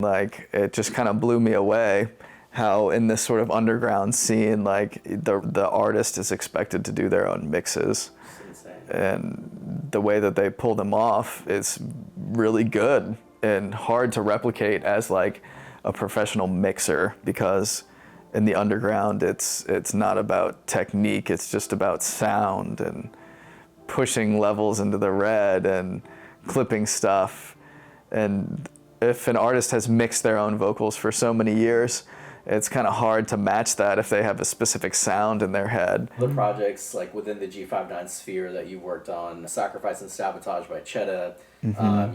Like, it just kind of blew me away how in this sort of underground scene, like the artist is expected to do their own mixes. And the way that they pull them off is really good and hard to replicate as like a professional mixer, because in the underground it's not about technique, it's just about sound and pushing levels into the red and clipping stuff. And if an artist has mixed their own vocals for so many years, it's kind of hard to match that if they have a specific sound in their head. The projects like within the G59 sphere that you worked on, Sacrifice and Sabotage by Chetta,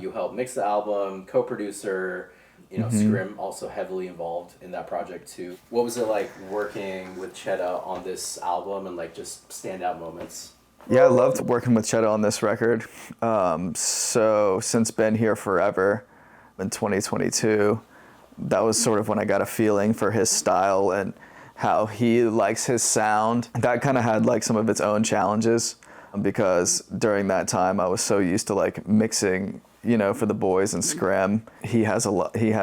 you helped mix the album, co-producer, Scrim also heavily involved in that project too. What was it like working with Chetta on this album, and like just standout moments? Yeah, I loved working with Chetta on this record. So since Been Here Forever in 2022, that was sort of when I got a feeling for his style and how he likes his sound. That kind of had like some of its own challenges, because during that time I was so used to like mixing, for the boys and Scrim. He has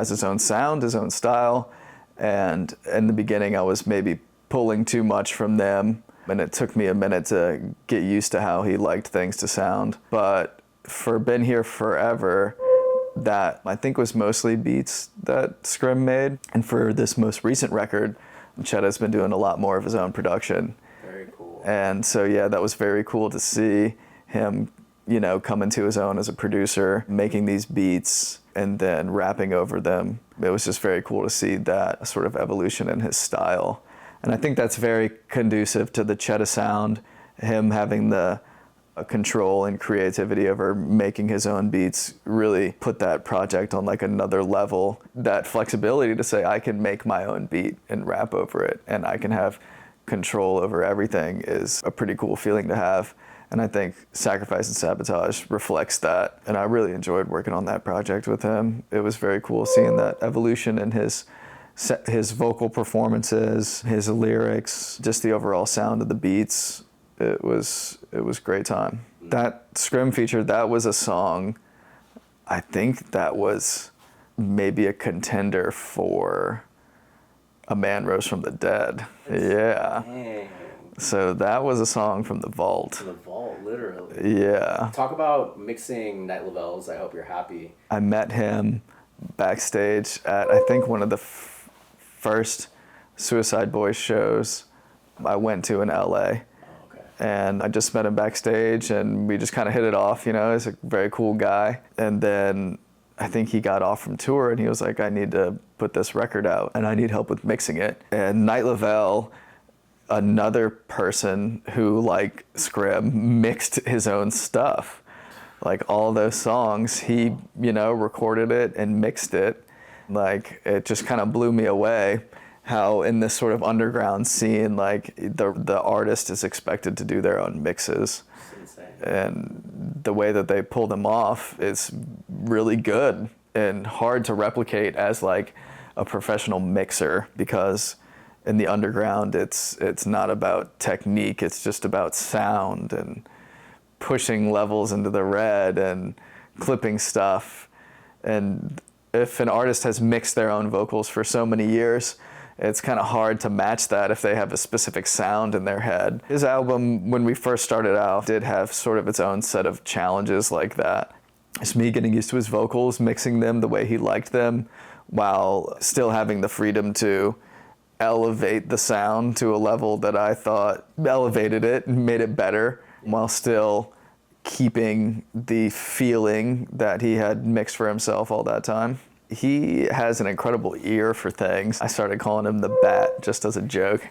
his own sound, his own style, and in the beginning I was maybe pulling too much from them, and it took me a minute to get used to how he liked things to sound. But for Been Here Forever, that I think was mostly beats that Scrim made. And for this most recent record, Chetta's been doing a lot more of his own production. Very cool. And so yeah, that was very cool to see him, come into his own as a producer, making these beats and then rapping over them. It was just very cool to see that sort of evolution in his style. And I think that's very conducive to the Chetta sound, him having the control and creativity over making his own beats really put that project on like another level. That flexibility to say I can make my own beat and rap over it, and I can have control over everything, is a pretty cool feeling to have. And I think Sacrifice and Sabotage reflects that, and I really enjoyed working on that project with him. It was very cool seeing that evolution in his vocal performances, his lyrics, just the overall sound of the beats. It was a great time. That Scrim feature, that was a song, I think that was maybe a contender for A Man Rose from the Dead. Yeah. Dang. So that was a song from the vault. The vault, literally. Yeah. Talk about mixing Night Lovell's I Hope You're Happy. I met him backstage at, I think, one of the first Suicideboys shows I went to in LA. And I just met him backstage, and we just kind of hit it off, He's a very cool guy. And then I think he got off from tour, and he was like, I need to put this record out, and I need help with mixing it. And Night Lovell, another person who, like Scrim, mixed his own stuff. Like all those songs, he, recorded it and mixed it. Like, it just kind of blew me away how in this sort of underground scene, like the artist is expected to do their own mixes. And the way that they pull them off is really good and hard to replicate as like a professional mixer, because in the underground it's not about technique, it's just about sound and pushing levels into the red and clipping stuff. And if an artist has mixed their own vocals for so many years, it's kind of hard to match that if they have a specific sound in their head. His album, when we first started out, did have sort of its own set of challenges like that. It's me getting used to his vocals, mixing them the way he liked them, while still having the freedom to elevate the sound to a level that I thought elevated it and made it better, while still keeping the feeling that he had mixed for himself all that time. He has an incredible ear for things. I started calling him the Bat just as a joke,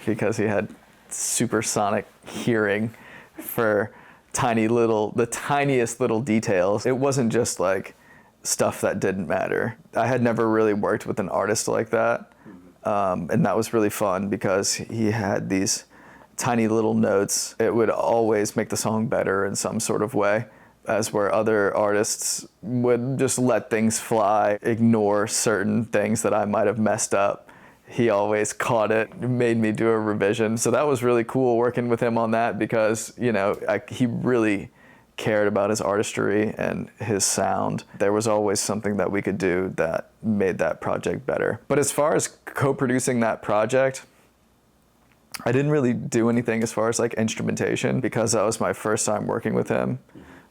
because he had supersonic hearing for the tiniest little details. It wasn't just like stuff that didn't matter. I had never really worked with an artist like that, and that was really fun because he had these tiny little notes. It would always make the song better in some sort of way. As where other artists would just let things fly, ignore certain things that I might have messed up. He always caught it, made me do a revision. So that was really cool working with him on that, because, he really cared about his artistry and his sound, there was always something that we could do that made that project better. But as far as co-producing that project, I didn't really do anything as far as like instrumentation, because that was my first time working with him.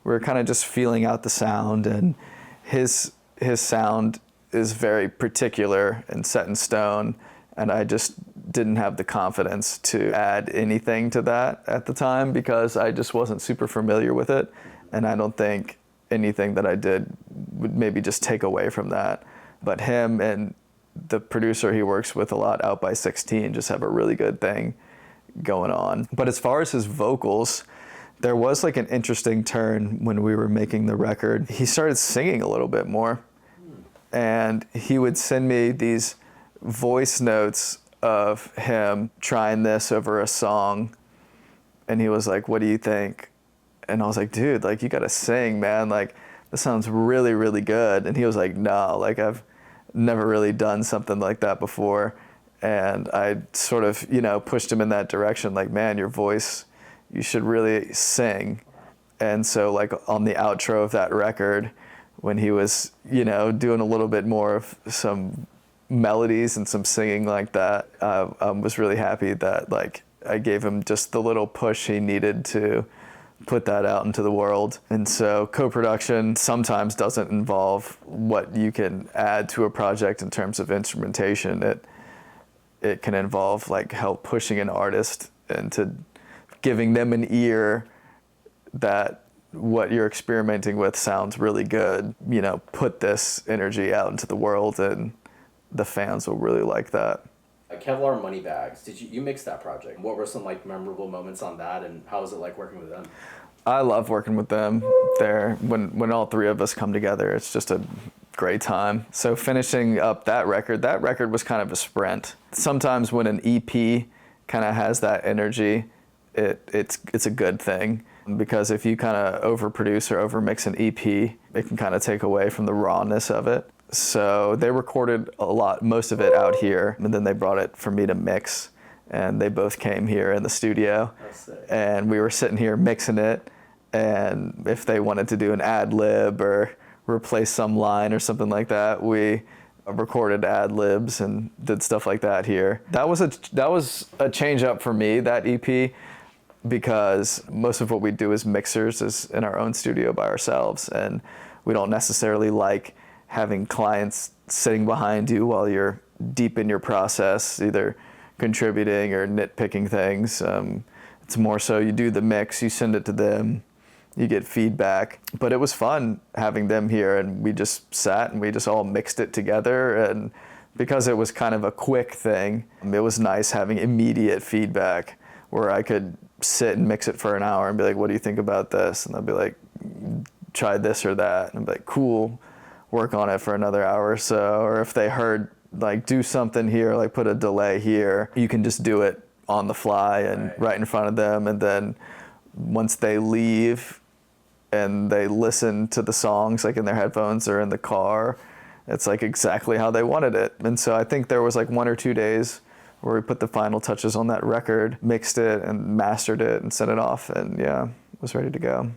We were kind of just feeling out the sound, and his sound is very particular and set in stone, and I just didn't have the confidence to add anything to that at the time because I just wasn't super familiar with it, and I don't think anything that I did would maybe just take away from that. But him and the producer he works with a lot, Out by 16, just have a really good thing going on. But as far as his vocals, there was like an interesting turn when we were making the record. He started singing a little bit more, and he would send me these voice notes of him trying this over a song, and he was like, "What do you think?" And I was like, "Dude, like, you gotta sing, man, like this sounds really, really good." And he was like, "No, like I've never really done something like that before." And I sort of, you know, pushed him in that direction, like, "Man, your voice, you should really sing." And so like on the outro of that record, when he was, you know, doing a little bit more of some melodies and some singing like that, I was really happy that like I gave him just the little push he needed to put that out into the world. And so co-production sometimes doesn't involve what you can add to a project in terms of instrumentation. It can involve like help pushing an artist into giving them an ear that what you're experimenting with sounds really good. You know, put this energy out into the world and the fans will really like that. Kevlar Moneybags, did you mix that project? What were some like memorable moments on that, and how was it like working with them? I love working with them. When all three of us come together, it's just a great time. So finishing up that record was kind of a sprint. Sometimes when an EP kind of has that energy, it's a good thing, because if you kind of overproduce or overmix an EP, it can kind of take away from the rawness of it. So they recorded most of it out here, and then they brought it for me to mix, and they both came here in the studio, and we were sitting here mixing it, and if they wanted to do an ad lib or replace some line or something like that, we recorded ad libs and did stuff like that here. That was a change up for me, that EP, because most of what we do as mixers is in our own studio by ourselves, and we don't necessarily like having clients sitting behind you while you're deep in your process, either contributing or nitpicking things. It's more so you do the mix, you send it to them, you get feedback. But it was fun having them here, and we just sat and we just all mixed it together. And because it was kind of a quick thing, it was nice having immediate feedback where I could sit and mix it for an hour and be like, "What do you think about this?" And they'll be like, "Try this or that." And I'd be like, "Cool." Work on it for another hour or so. Or if they heard like do something here, like put a delay here, you can just do it on the fly and right in front of them. And then once they leave and they listen to the songs like in their headphones or in the car, it's like exactly how they wanted it. And so I think there was like 1 or 2 days where we put the final touches on that record, mixed it and mastered it and sent it off, and yeah, it was ready to go.